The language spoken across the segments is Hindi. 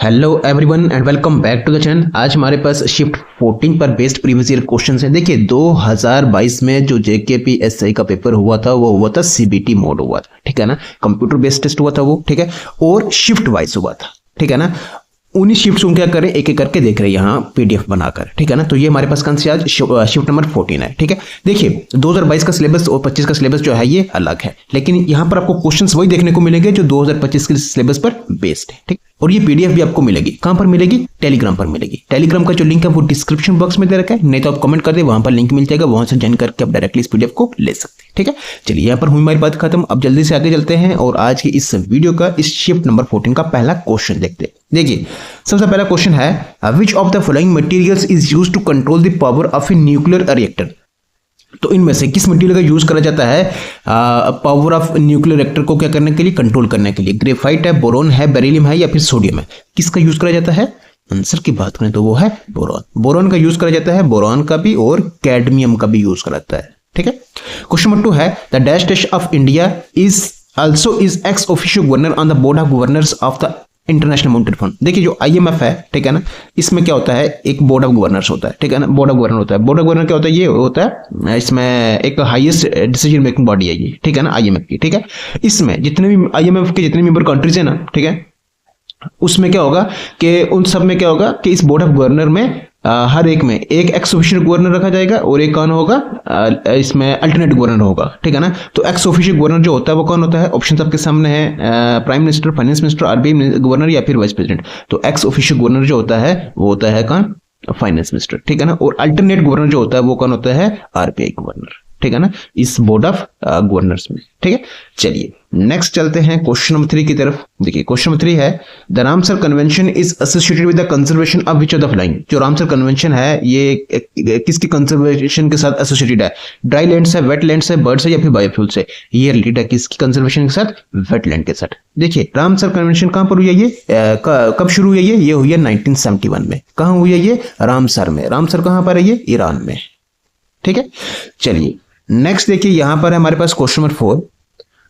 Hello everyone and welcome back to the channel. आज हमारे पास शिफ्ट 14 पर बेस्ड प्रीवियस ईयर क्वेश्चंस हैं। देखिए 2022 में जो जेकेपी एसआई का पेपर हुआ था वो हुआ था सीबीटी मोड हुआ था, ठीक है ना। कंप्यूटर बेस्ड टेस्ट हुआ था वो, ठीक है, और शिफ्ट वाइज हुआ था, ठीक है ना। उन्हीं शिफ्ट को क्या करें, एक एक करके देख रहे हैं यहाँ पीडीएफ बनाकर, ठीक है ना। तो ये हमारे पास कौन सी आज शिफ्ट नंबर 14 है, ठीक है। देखिए 2022 का सिलेबस और 25 का सिलेबस जो है ये अलग है, लेकिन यहाँ पर आपको क्वेश्चंस वही देखने को मिलेंगे जो 2025 के सिलेबस पर बेस्ड है, ठीक। और ये पीडीएफ भी आपको मिलेगी, कहां पर मिलेगी, टेलीग्राम पर मिलेगी। टेलीग्राम का जो लिंक है वो डिस्क्रिप्शन बॉक्स में दे रखा है, नहीं तो आप कमेंट कर दे, वहां पर लिंक मिल जाएगा, वहां से ज्वाइन करके आप डायरेक्टली इस पीडीएफ को ले सकते हैं, ठीक है। चलिए यहाँ पर हुई हमारी बात खत्म, अब जल्दी से आगे चलते हैं और आज की इस वीडियो का इस शिफ्ट नंबर 14 का पहला क्वेश्चन देखते हैं। देखिए सबसे पहला क्वेश्चन है, which of the following materials is used to control the power of a nuclear reactor. तो इनमें से किस मटेरियल का यूज करा जाता है पावर ऑफ न्यूक्लियर रिएक्टर को क्या करने के लिए, कंट्रोल करने के लिए। ग्रेफाइट है, बोरोन है, बेरिलियम है या फिर सोडियम है, किसका यूज करा जाता है? आंसर की बात करें तो वो है बोरॉन। बोरॉन का यूज करा जाता है, बोरॉन का भी और कैडमियम का भी यूज करा जाता है, ठीक है। क्वेश्चन नंबर 2 है, the dash dash of India is also is ex officio governor on the board of governors of the international monetary fund. देखिए जो आईएमएफ है, ठीक है ना, इसमें क्या होता है, एक बोर्ड ऑफ गवर्नर्स होता है, ठीक है ना। बोर्ड ऑफ गवर्नर होता है, बोर्ड ऑफ गवर्नर क्या होता है, ये होता है इसमें एक हाईएस्ट डिसीजन मेकिंग बॉडी है ये, ठीक है ना, आईएमएफ की, ठीक है। इसमें जितने भी आईएमएफ के जितने मेंबर कंट्रीज है ना, ठीक है, उसमें क्या होगा कि उन सब में क्या होगा कि इस बोर्ड ऑफ गवर्नर में हर एक में एक एक्स ऑफिशियल गवर्नर रखा जाएगा और एक कौन होगा, इसमें अल्टरनेट गवर्नर होगा, ठीक है ना। तो एक्स ऑफिशियल गवर्नर जो होता है वो कौन होता है, ऑप्शन आपके सामने है, prime minister, finance minister, RBI governor या फिर वाइस प्रेसिडेंट। तो एक्स ऑफिशियल गवर्नर जो होता है वो होता है कौन, फाइनेंस मिनिस्टर, ठीक है ना। और अल्टरनेट गवर्नर जो होता है वो कौन होता है, आरबीआई गवर्नर, ठीक है ना, इस बोर्ड ऑफ गवर्नर्स में, ठीक है। चलिए नेक्स्ट चलते हैं क्वेश्चन नंबर 3 की तरफ। देखिए क्वेश्चन नंबर 3 है, the Ramsar convention is associated with the conservation of which of the following. जो रामसर कन्वेंशन है ये किसकी कंजर्वेशन के साथ एसोसिएटेड है? ड्राई लैंड्स है, वेट लैंड्स है, बर्ड्स है या फिर बायोफ्यूल से। ये रिलेटेड है किसकी कंजर्वेशन के साथ? वेटलैंड के साथ। देखिए रामसर कन्वेंशन कहां पर हुई है, ये कब शुरू हुई है? ये हुई है 1971 में। कहां हुई है ये? रामसर में। रामसर कहां पर है? ये ईरान में, ठीक है। चलिए नेक्स्ट देखिए यहां पर है हमारे पास question number 4,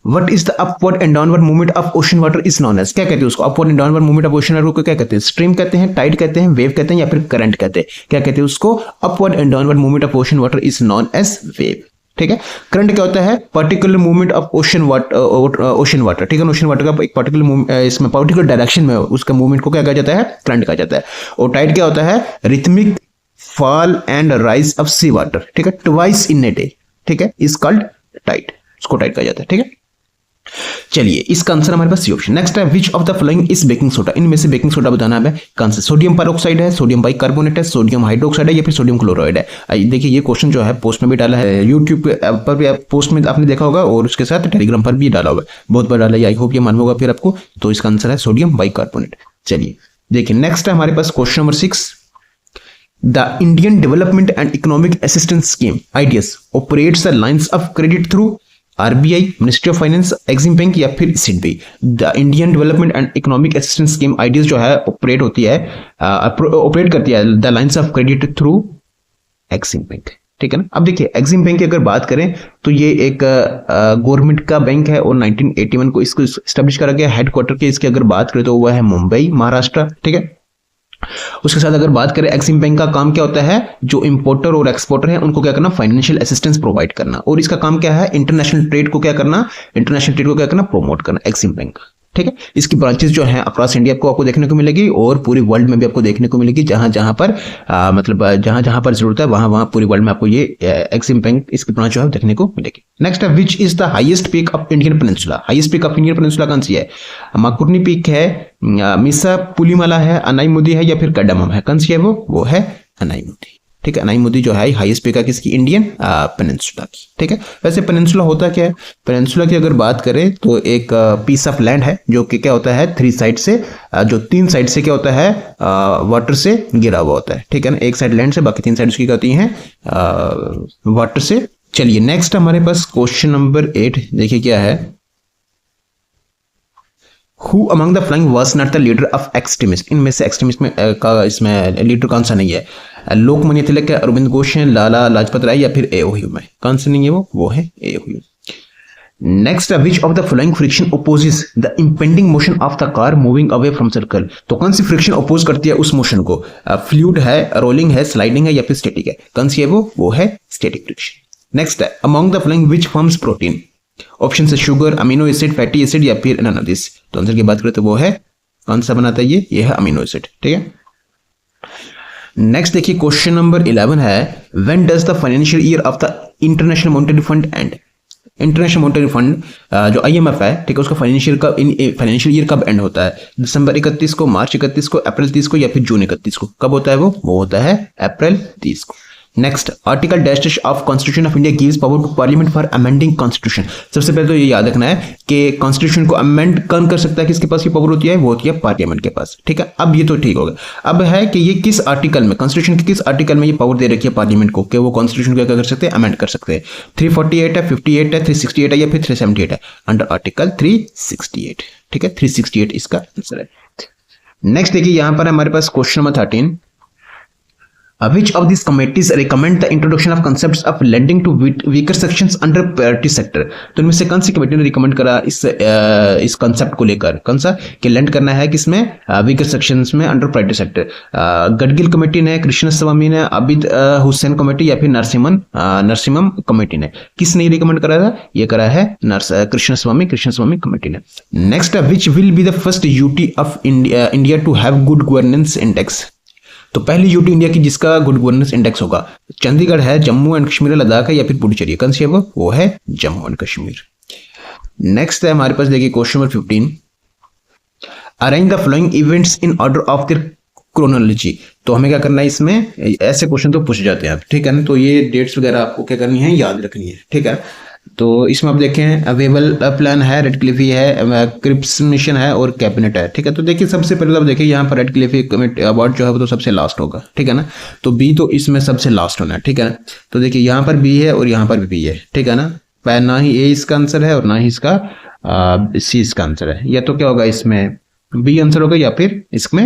what is the upward and downward movement of ocean water is known as. क्या कहते हैं उसको? Upward and downward movement of ocean water को क्या कहते हैं? स्ट्रीम कहते हैं, टाइड कहते हैं, वेव कहते हैं या फिर करंट कहते हैं। क्या कहते हैं उसको? Upward and downward movement of ocean water is known as wave, ठीक है। करंट क्या होता है? Particular movement of ocean water, ठीक है। ओशन वाटर का एक पर्टिकुलर इसमें पर्टिकुलर डायरेक्शन में उसका मूवमेंट को क्या कहा जाता है? करंट कहा जाता है। और टाइड क्या होता है? Rhythmic fall and rise of sea water, ठीक है, ट्वाइस इन ए डे, ठीक है, इज कॉल्ड टाइड, उसको टाइड कहा जाता है, ठीक है। चलिए इसका आंसर हमारे पास सी ऑप्शन। नेक्स्ट है, which of the following is baking soda. इनमें से बेकिंग सोडा बताना है कौन सा? सोडियम पेरोक्साइड है, सोडियम बाइकार्बोनेट है, सोडियम हाइड्रोक्साइड है या फिर सोडियम क्लोराइड है। देखिए ये क्वेश्चन जो है पोस्ट में भी डाला है, यूट्यूब पर भी पोस्ट में आपने देखा होगा और उसके साथ टेलीग्राम पर भी डाला होगा, बहुत बार डाला है, आई होप ये मालूम होगा फिर आपको। तो इसका आंसर है सोडियम बाइकार्बोनेट। चलिए देखिए नेक्स्ट है हमारे पास question number 6, The Indian Development and Economic Assistance Scheme (IDES) operates the lines of credit through RBI, Ministry of Finance, Exim Bank या फिर SIDBI। The Indian Development and Economic Assistance Scheme (IDES) जो है ऑपरेट होती है, ऑपरेट करती है the lines of credit through Exim Bank, ठीक है ना। अब देखिए एक्सिम बैंक की अगर बात करें तो ये एक गवर्नमेंट का बैंक है और 1981 को इसको एस्टेब्लिश करा गया। हेडक्वार्टर के इसकी अगर बात करें तो वह है मुंबई, महाराष्ट्र, ठीक है। उसके साथ अगर बात करें एक्सिम बैंक का काम क्या होता है, जो इंपोर्टर और एक्सपोर्टर है उनको क्या करना, फाइनेंशियल असिस्टेंस प्रोवाइड करना। और इसका काम क्या है, इंटरनेशनल ट्रेड को क्या करना, इंटरनेशनल ट्रेड को क्या करना, प्रमोट करना, एक्सिम बैंक, ठीक है। इसकी ब्रांचेस जो है अक्रॉस इंडिया को आपको देखने को मिलेगी और पूरी वर्ल्ड में भी आपको देखने को मिलेगी, जहां जहां पर मतलब जहां जहां पर जरूरत है वहां वहां पूरी वर्ल्ड में आपको ये एक्सिम बैंक इसकी ब्रांच जो है देखने को मिलेगी। नेक्स्ट है, विच is the highest peak of Indian peninsula. Highest peak of Indian peninsula कौन सी है? माकुर्नी पीक है, मिसा पुलिमला है, अनाईमुदी है या फिर कडामम है। कौन सी है वो है अनाईमुदी, ठीक है। अनाईमुदी जो है हाईएस्ट पीक है किसकी? इंडियन पेनिनसुला की, ठीक है। वैसे पेनिनसुला होता क्या है? पेनिनसुला की अगर बात करें तो एक पीस ऑफ लैंड है जो कि क्या होता है, 3 साइड से, जो 3 साइड से क्या होता है, वाटर से घिरा हुआ होता है, ठीक है ना। एक साइड लैंड से, बाकी 3 साइड उसकी क्या होती हैं, वाटर से। चलिए नेक्स्ट हमारे पास क्वेश्चन नंबर 8 देखिए क्या है, Who among the following was not the leader of extremist? इनमें से एक्सट्रीमिस्ट में का इसमें लीडर कौन सा नहीं है? लोकमान्य तिलक है, अरविंद घोष है, लाला लाजपत राय या फिर ए.ओ. ह्यूम है। कौन सा नहीं है वो है A O. Hume. Next, which of the following friction opposes the impending motion of the car moving away from circle. तो कौन सी फ्रिक्शन अपोज करती है उस मोशन को? फ्लूइड है, रोलिंग है, स्लाइडिंग है या फिर स्टैटिक है? कौन सी है वो है स्टैटिक फ्रिक्शन। नेक्स्ट है, among the following which forms protein. Option है sugar, amino acid, fatty acid या फिर नन ऑफ दिस। तो आंसर की बात करें तो वो है, कौन सा बनाता है ये है अमीनो एसिड। ठीक है। नेक्स्ट देखिए क्वेश्चन नंबर 11 है, when does the financial year of the international monetary fund and. International monetary fund जो IMF है, ठीक है, उसका फाइनेंशियल ईयर कब एंड होता है? दिसंबर 31 को, मार्च 31 को, अप्रैल 30 को या फिर जून 31 को? कब होता है वो होता है अप्रैल 30 को। Next, article dash of constitution of India gives power to parliament for amending constitution. सबसे पहले तो ये याद रखना है कि कॉन्स्टिट्यूशन को अमेंड कौन कर सकता है, किसके पास ये पावर होती है? वो होती है पार्लियामेंट के पास। ठीक है, अब ये तो ठीक होगा। अब है कि ये किस आर्टिकल में, कॉन्स्टिट्यूशन के किस आर्टिकल में ये पावर दे रखी है पार्लियामेंट को कि वो कॉन्स्टिट्यूशन को क्या कर सकते हैं? अमेंड कर सकते हैं। 348 है, 58 है, 368 है या फिर 378 है? Under article 368। ठीक है, 368 इसका आंसर है। नेक्स्ट देखिए यहां पर हमारे पास question number 13, which of these committees recommend the introduction of concepts of lending to weaker sections under priority sector। तो इनमें से कौन सी कमेटी ने रिकमेंड करा इस कंसेप्ट को लेकर? कौन सा कि लेंड करना है किसमें? वीकर सेक्शंस में under priority sector. Gadgil committee ने, कृष्ण स्वामी ने, आबिद हुसैन कमेटी या फिर नरसिम्हम कमेटी ने? किसने रिकमेंड करा था? ये करा है कृष्ण स्वामी कमेटी ने। Next, which will be the first UT of India to have good governance index. तो पहली यूटी इंडिया की जिसका गुड गवर्नेंस इंडेक्स होगा, चंडीगढ़ है, जम्मू एंड कश्मीर, लद्दाख है या फिर पुडुचेरी? कौन सी है वो है जम्मू एंड कश्मीर। नेक्स्ट है हमारे पास देखिए question number 15, arrange the following events in order of their chronology. तो हमें क्या करना है इसमें? ऐसे क्वेश्चन तो पूछ जाते हैं, ठीक है ना। तो ये डेट्स वगैरह आपको क्या करनी है? याद रखनी है। ठीक है, तो इसमें आप देखें अवेबल प्लान है, रेड क्लिफी है, क्रिप्स मिशन है और कैबिनेट है। ठीक है, तो देखिए सबसे पहले आप देखिए यहाँ पर रेड क्लिफी अवार्ड जो है वो तो सबसे लास्ट होगा। ठीक है ना, तो बी तो इसमें सबसे लास्ट होना है। ठीक है ना, तो देखिए यहाँ पर बी है और यहाँ पर भी बी है। ठीक है ना, ना ही ए इसका आंसर है और ना ही इसका सी इसका आंसर है। या तो क्या होगा इसमें बी आंसर होगा या फिर इसमें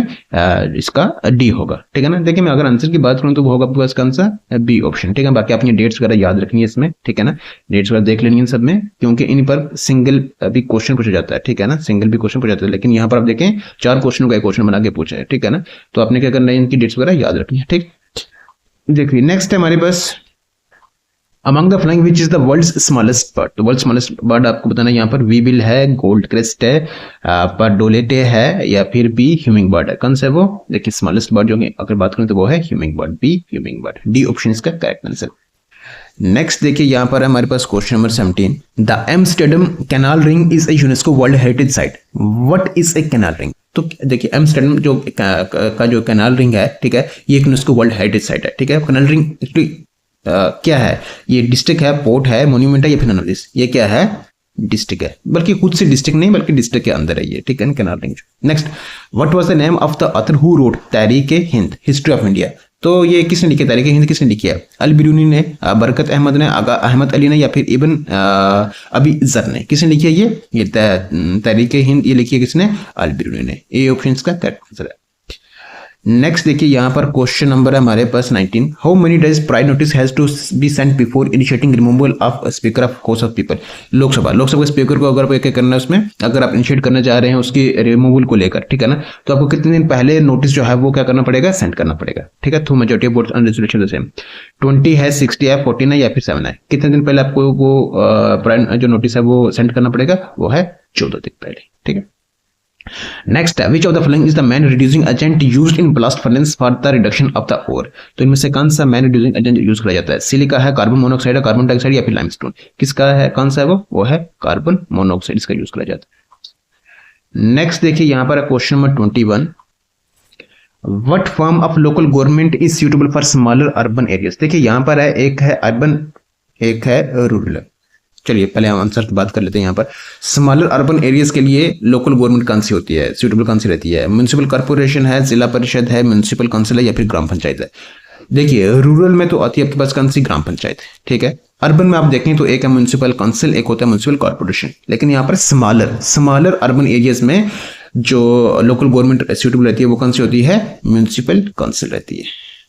इसका डी होगा। ठीक है ना, देखिए मैं अगर आंसर की बात करूं तो वो होगा आपके पास आंसर बी ऑप्शन। ठीक है, बाकी आपने डेट्स वगैरह याद रखनी है इसमें। ठीक है ना, डेट्स वगैरह देख लेनी है सब में, क्योंकि इन पर सिंगल भी क्वेश्चन पूछा जाता है। ठीक है ना, सिंगल भी क्वेश्चन पूछा जाता है, लेकिन यहाँ पर आप देखें 4 क्वेश्चन का एक क्वेश्चन बना के पूछा है। ठीक है ना, तो आपने क्या करना है? इनकी डेट्स वगैरह याद रखनी है। ठीक, देखिए नेक्स्ट है हमारे पास, among the flying which is the world's smallest bird. तो वर्ल्ड स्मॉलेस्ट बर्ड आपको बताना है, यहाँ पर वीबिल है, गोल्ड क्रेस्ट है, पार्डोलेटे है या फिर बी ह्यूमिंग बर्ड है। कौन सा है वो? देखिए स्मॉलेस्ट बर्ड जो अगर बात करें तो वो है humming bird, B humming bird. D option इसका करेक्ट आंसर। नेक्स्ट देखिए यहाँ पर हमारे पास question number 17, the Amsterdam canal ring is a UNESCO world heritage site. What is a canal ring? तो देखिए एम्स्टर्डम जो का जो कैनाल रिंग है, ठीक है, ये एक यूनेस्को वर्ल्ड हेरिटेज साइट है। ठीक है, कैनाल रिंग क्या है? ये डिस्ट्रिक्ट है, पोर्ट है, मोन्यूमेंट है या फिर नन ऑफ दिस? ये क्या है? डिस्ट्रिक्ट है, बल्कि खुद से डिस्ट्रिक्ट नहीं बल्कि डिस्ट्रिक्ट के अंदर है ये। ठीक है, canal ring. Next, what was the name of the author who wrote Tehreek Hind history of India. तो ये किसने लिखी? तहरीक हिंद किसने लिखी है? अल बिरूनी ने, बरकत अहमद ने, आगा अहमद अली ने या फिर इब्न अबी ज़र ने? किसने लिखी है ये तहरीक हिंद? ये लिखी है किसने? अल बिरूनी ने। ए ऑप्शन इसका करेक्ट आंसर है। नेक्स्ट देखिए यहाँ पर क्वेश्चन नंबर है हमारे पास 19, how many days prior notice has to be sent before initiating removal of speaker of house of people. Lok Sabha के स्पीकर को अगर क्या करना है उसमें, अगर आप इनिशिएट करना चाह रहे हैं उसकी रिमूवल को लेकर, ठीक है ना, तो आपको कितने दिन पहले नोटिस जो है वो क्या करना पड़ेगा? सेंड करना पड़ेगा। ठीक है, through majority of votes on resolution the same. 20 है, 60 है, 14 है या फिर 7 है? कितने दिन पहले आपको वो प्रायर जो नोटिस है वो सेंड करना पड़ेगा? वो है 14 दिन पहले। ठीक है, next, which of the following is the main reducing agent used in blast furnace for the reduction of the ore. तो इनमें से कौन सा मैन रिड्यूसिंग एजेंट यूज किया जाता है? सिलिका है, कार्बन मोनोऑक्साइड है, कार्बन डाइऑक्साइड या फिर लाइमस्टोन? किसका है? कौन सा है वो है कार्बन मोनोऑक्साइड, इसका यूज किया जाता है। नेक्स्ट देखिए यहाँ पर question number 21, what form of local government is suitable for smaller urban areas. देखिए यहाँ पर है, एक है अर्बन, एक है रूरल। चलिए पहले हम आंसर की बात कर लेते हैं। यहाँ पर स्मॉलर अर्बन एरियाज के लिए लोकल गवर्नमेंट कौन सी होती है, सूटेबल कौन सी रहती है? म्युनिसिपल कॉर्पोरेशन है, जिला परिषद है, म्युनिसिपल काउंसिल है या फिर ग्राम पंचायत है? देखिए रूरल में तो आती है आपके पास कौन सी? ग्राम पंचायत। ठीक है, अर्बन में आप देखें तो एक है म्युनिसिपल काउंसिल, एक होता है म्युनिसिपल कॉर्पोरेशन। लेकिन यहाँ पर स्मॉलर अर्बन एरियाज में जो लोकल गवर्नमेंट सूटेबल रहती है वो कौन सी होती है? म्युनिसिपल काउंसिल रहती है।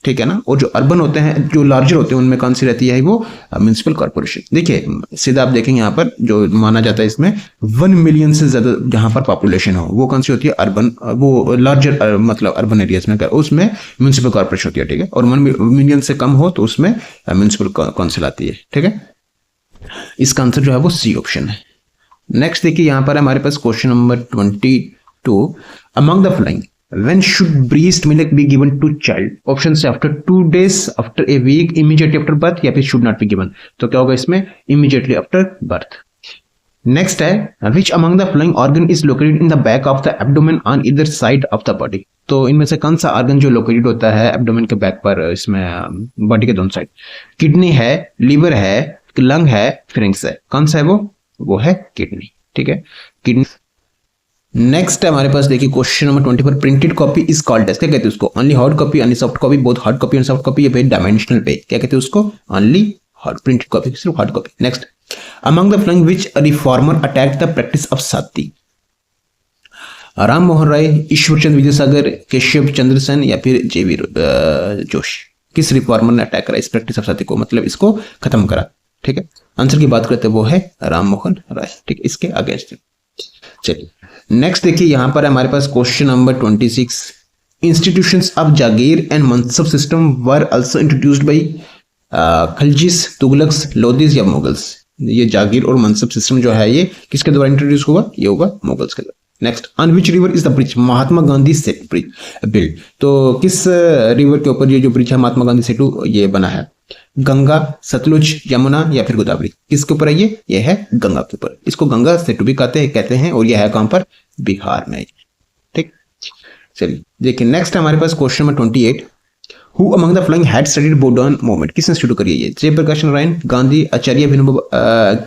ठीक है ना। और जो अर्बन होते हैं, जो लार्जर होते हैं, उनमें कौन सी रहती है वो म्यूनिसिपल कॉर्पोरेशन। देखिए सीधा आप देखेंगे यहाँ पर जो माना जाता है इसमें 1 मिलियन से ज्यादा जहां पर पॉपुलेशन हो वो कौन सी होती है, अर्बन, वो लार्जर मतलब अर्बन एरियाज में उसमें म्यूनिसिपल कॉर्पोरेशन होती है, ठीक है। और 1 मिलियन से कम हो तो उसमें म्यूनिसिपल काउंसिल आती है, ठीक है। इसका आंसर जो है वो सी ऑप्शन है। नेक्स्ट देखिए यहाँ पर हमारे पास question number 22, among the following when should breast milk be given to child? Option से after 2 days, after a week, immediately after birth, या फिर शुड नॉट बी गिवन। तो क्या होगा इसमें, इमीडिएटली आफ्टर बर्थ। नेक्स्ट है which among the following organ is located in the back of the abdomen on either side of the body. तो इनमें से कौन सा ऑर्गन जो लोकेटेड होता है एब्डोमेन के बैक पर, इसमें बॉडी के दोनों साइड? किडनी है, लीवर है, लंग है, फ्रिंक्स है। कौन सा है वो है किडनी, ठीक है, किडनी। नेक्स्ट है हमारे पास देखिए क्वेश्चन नंबर 20 पर printed copy is called as, क्या कहते हैं उसको? Only hard copy, only soft copy, both hard copy and soft copy, या फिर डायमेंशनल पेज, क्या कहते हैं उसको? ओनली हार्ड प्रिंटेड कॉपी, सिर्फ hard copy. Next, among the following which reformer attacked the practice of sati? Ram Mohan Roy, Ishwarchand Vidyasagar, Keshab Chandra Sen, या फिर जे.बी. जोशी। किस रिफॉर्मर ने अटैक करा इस प्रैक्टिस ऑफ सती को, मतलब इसको खत्म करा, ठीक है। आंसर की बात करते हैं वो है राम मोहन राय, ठीक है, इसके अगेंस्ट। चलिए नेक्स्ट देखिए यहां पर हमारे पास question number 26, institutions of jagir and mansab system were also introduced by Khaljis, Tughlaqs, Lodis या मुगल्स। ये जागीर और मनसब सिस्टम जो है ये किसके द्वारा इंट्रोड्यूस हुआ? ये होगा मुगल्स के द्वारा। Next, on which river is the bridge Mahatma Gandhi Setu bridge build? तो किस रिवर के ऊपर ये जो ब्रिज है महात्मा गांधी सेतु ये बना है? गंगा, सतलुज, यमुना, या फिर गोदावरी? किसके ऊपर है ये है गंगा के ऊपर। इसको गंगा सेतु भी कहते हैं और यह है कहां पर? बिहार में, ठीक। चलिए देखिए नेक्स्ट हमारे पास question number 28, who among the following had studied बोडोन मूवमेंट? किसने शुरू करी है? जयप्रकाश नारायण, गांधी, आचार्य विनोबा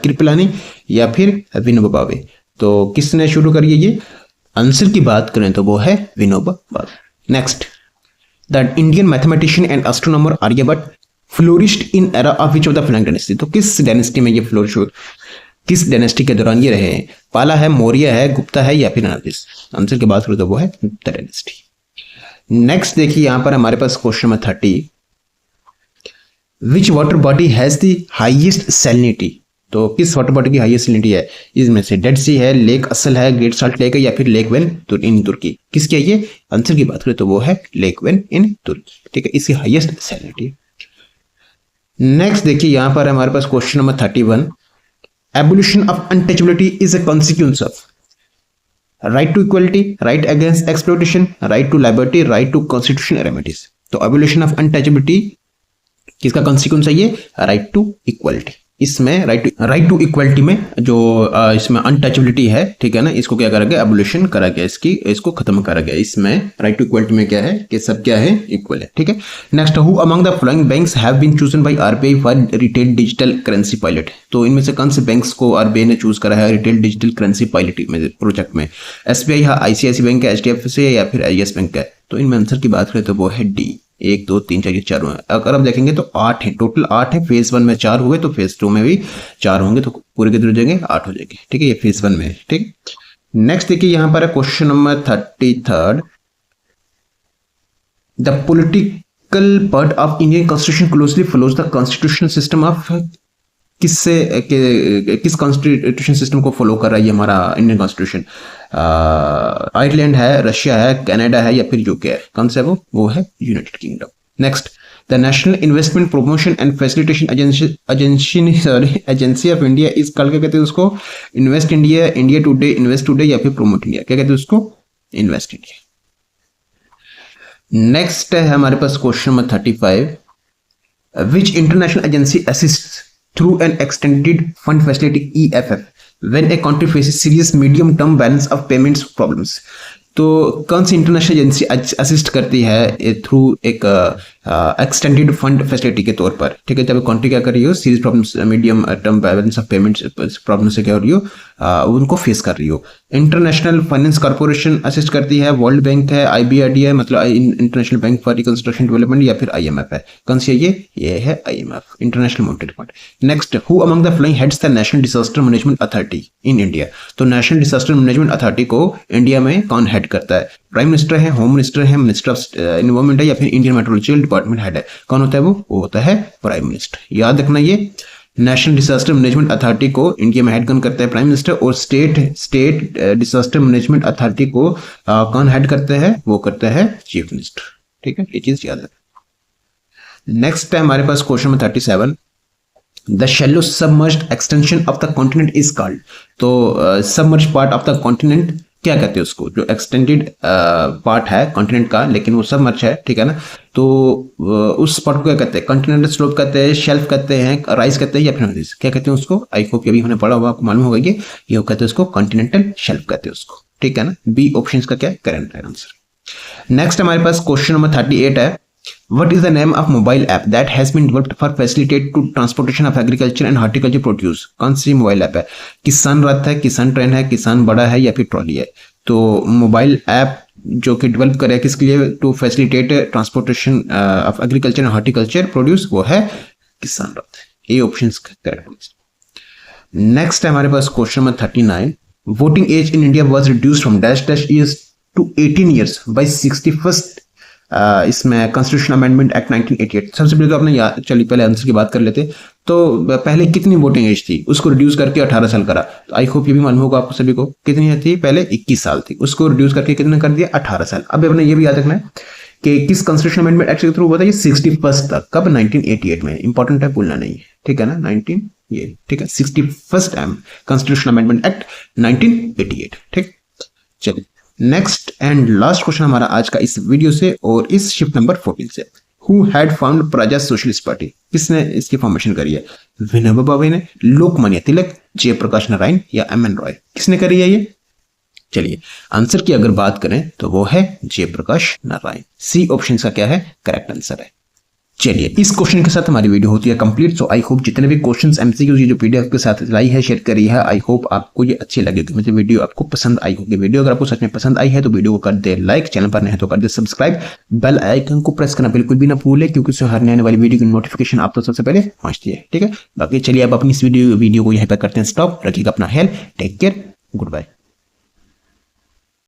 कृपलानी, या फिर विनोबा भावे। तो किसने शुरू करी है ये? आंसर की बात करें तो वो है Vinoba Bhave. Next, the Indian mathematician and astronomer Aryabhata flourished in era of which of the following dynasty? तो किस डायनेस्टी में ये फ्लोरिश हुए, किस डायनेस्टी के दौरान ये रहे हैं? पाला है, मौर्य है, गुप्ता है, या फिर अनादिस? आंसर की बात करें तो वो है गुप्ता डायनेस्टी। नेक्स्ट देखिए यहां पर हमारे पास question number 30, which water body has the highest salinity? तो किस वाटर बॉडी की हाईएस्ट सैलिनिटी है? इसमें से डेड सी है, लेक असल है, ग्रेट साल्ट लेक है, या फिर लेक वेन इन तुर्की? किसकी है ये? आंसर की बात करें तो वो है लेक वेन इन तुर्की, ठीक है, इसकी हाईएस्ट सैलिनिटी। नेक्स्ट देखिए यहां पर हमारे पास question number 31, abolition of untouchability is a consequence of right to equality, right against exploitation, right to liberty, right to constitution remedies. तो एबोल्यूशन ऑफ अनटचेबिलिटी किसका कॉन्सिक्वेंस है? ये राइट टू इक्वलिटी। इसमें राइट टू इक्वलिटी में जो इसमें अनटचेबिलिटी है, ठीक है ना, इसको क्या करा गया? एबोल्यूशन करा गया, इसको खत्म करा गया। इसमें राइट टू इक्वलिटी में क्या है कि सब क्या है? इक्वल है, ठीक है। Next, who among the following banks have been chosen by RBI for retail digital currency pilot? तो इनमें से कौन से बैंक्स को आरबीआई ने चूज करा है रिटेल डिजिटल करेंसी पायलट में प्रोजेक्ट में? एसबीआई है, आईसीआईसीआई बैंक है, एचडीएफसी है, या फिर आईएस बैंक है? तो इनमें आंसर की बात करें तो वो है डी। 1 2 3 4 ये चारों है। अगर आप देखेंगे तो 8 है, टोटल 8 है। फेज 1 में 4 हुए तो फेज 2 में भी 4 होंगे, तो पूरे कितने हो जाएंगे? 8 हो जाएंगे, ठीक है। ये फेज 1 में है, ठीक। नेक्स्ट देखिए यहां पर है question number 33, the political part of Indian constitution closely follows the constitutional system of? किस कॉन्स्टिट्यूशन सिस्टम को फॉलो कर रहा है ये हमारा इंडियन कॉन्स्टिट्यूशन? आयरलैंड है, रशिया है, कनाडा है, या फिर यूके है? कौन सा है वो है United kingdom. Next, the national investment promotion and facilitation agency of India is called, क्या कहते हैं उसको? Invest India, India today, invest today, या फिर प्रोमोट इंडिया? क्या कहते हैं उसको? Invest India. नेक्स्ट है हमारे पास question number 35, which international agency assist through an extended fund facility EFF when a country faces serious medium term balance of payments problems? तो कौन सी इंटरनेशनल एजेंसी असिस्ट करती है थ्रू एक एक्सटेंडेड फंड फैसिलिटी के तौर पर, ठीक है? जब कंट्री क्या कर रही हो, serious problems, medium term balance of payments problem से क्या हो रही हो, उनको फेस कर रही हो, इंटरनेशनल फाइनेंस कॉर्पोरेशन असिस्ट करती है, वर्ल्ड बैंक है, IBRD है मतलब international bank for reconstruction development, या फिर IMF है। कौन सी है ये है IMF, international monetary fund. Next, who among the following heads the national disaster management authority in India. तो नेशनल डिजास्टर मैनेजमेंट अथॉरिटी को इंडिया में कौन हेड करता है? प्राइम मिनिस्टर है, होम मिनिस्टर है, मिनिस्टर ऑफ एनवायरमेंट है, या फिर इंडियन मेट्रोलॉजिकल डिपार्टमेंट हेड है? कौन होता है वो होता है प्राइम मिनिस्टर। याद रखना, ये नेशनल डिजास्टर मैनेजमेंट अथॉरिटी को इंडिया में हेड कौन करता है? Prime minister. और स्टेट डिजास्टर मैनेजमेंट अथॉरिटी को कौन हेड करता है? वो करता है चीफ मिनिस्टर। ठीक है, ये चीज याद है। नेक्स्ट है हमारे पास question number 37, the shallow submerged extension of the continent is called. तो submerge part of the continent क्या कहते हैं उसको? जो एक्सटेंडेड पार्ट है कॉन्टिनेंट का लेकिन वो सबमर्ज है, ठीक है ना, तो उस पार्ट को क्या कहते हैं? कॉन्टिनेंटल स्लोप कहते हैं, शेल्फ कहते हैं, राइज कहते हैं, या फिर क्या कहते हैं उसको? आई होप अभी हमने पढ़ा होगा, आपको मालूम होगा ये कहते हैं उसको कॉन्टिनेंटल शेल्फ कहते हैं उसको, ठीक है ना। बी ऑप्शन का क्या है? Correct answer. नेक्स्ट हमारे पास क्वेश्चन नंबर 38 है, What is the name of mobile app that has been developed for facilitate to transportation of agriculture and horticulture produce? कौन सी मोबाइल ऐप है? किसान रथ है, किसान ट्रेन है, किसान बड़ा है, या फिर ट्रॉली है? तो मोबाइल ऐप जो कि डेवलप करे किसके लिए? To facilitate transportation of agriculture and horticulture produce, वो है किसान रथ। ये ऑप्शन करेक्ट। नेक्स्ट है हमारे पास question number 39, voting age in India was reduced from dash dash years to 18 years by 61st इसमें कॉन्स्टिट्यूशन अमेंडमेंट एक्ट 1988। सबसे पहले तो आपने चलिए पहले आंसर की बात कर लेते। तो पहले कितनी वोटिंग एज थी? उसको रिड्यूस करके 18 साल करा। तो आई होप ये भी मालूम होगा आपको सभी को। कितनी थी? पहले 21 साल थी, उसको रिड्यूस करके कितने कर दिया? 18 साल। अब अपने ये भी याद रखना है कि किस कॉन्स्टिट्यूशन अमेंडमेंट एक्ट के थ्रू हुआ था? ये 61st तक। कब? 1988 में। इंपॉर्टेंट है, भूलना नहीं है, ठीक है ना। 19 ये ठीक है, 61st कॉन्स्टिट्यूशन अमेंडमेंट एक्ट 1988। ठीक, चलिए नेक्स्ट एंड लास्ट क्वेश्चन हमारा आज का इस वीडियो से और इस शिफ्ट नंबर 14 से। हु हैड फाउंड प्रजा सोशलिस्ट पार्टी? किसने इसकी फॉर्मेशन करी है? विनोबा भावे ने, लोकमान्य तिलक, जयप्रकाश नारायण, या MN रॉय? किसने करी है ये? चलिए आंसर की अगर बात करें तो वो है जयप्रकाश नारायण। सी ऑप्शन का क्या है? करेक्ट आंसर है। चलिए इस क्वेश्चन के साथ हमारी वीडियो होती है कंप्लीट। सो आई होप जितने भी क्वेश्चंस MCQs ये जो PDF के साथ लाई है, शेयर करी है, आई होप आपको ये अच्छी लगेगी, मुझे वीडियो आपको पसंद आई होगी। वीडियो अगर आपको सच में पसंद आई है तो वीडियो को कर दे लाइक, चैनल पर नए हैं तो कर दे सब्सक्राइब, बेल आइकन को प्रेस करना बिल्कुल भी ना भूले क्योंकि उससे हर आने वाली वीडियो की नोटिफिकेशन आप तो सबसे पहले पहुंचती है। ठीक है, बाकी चलिए अब अपनी इस वीडियो को यहीं पर करते हैं स्टॉप। रखिएगा अपना health, take care, good bye.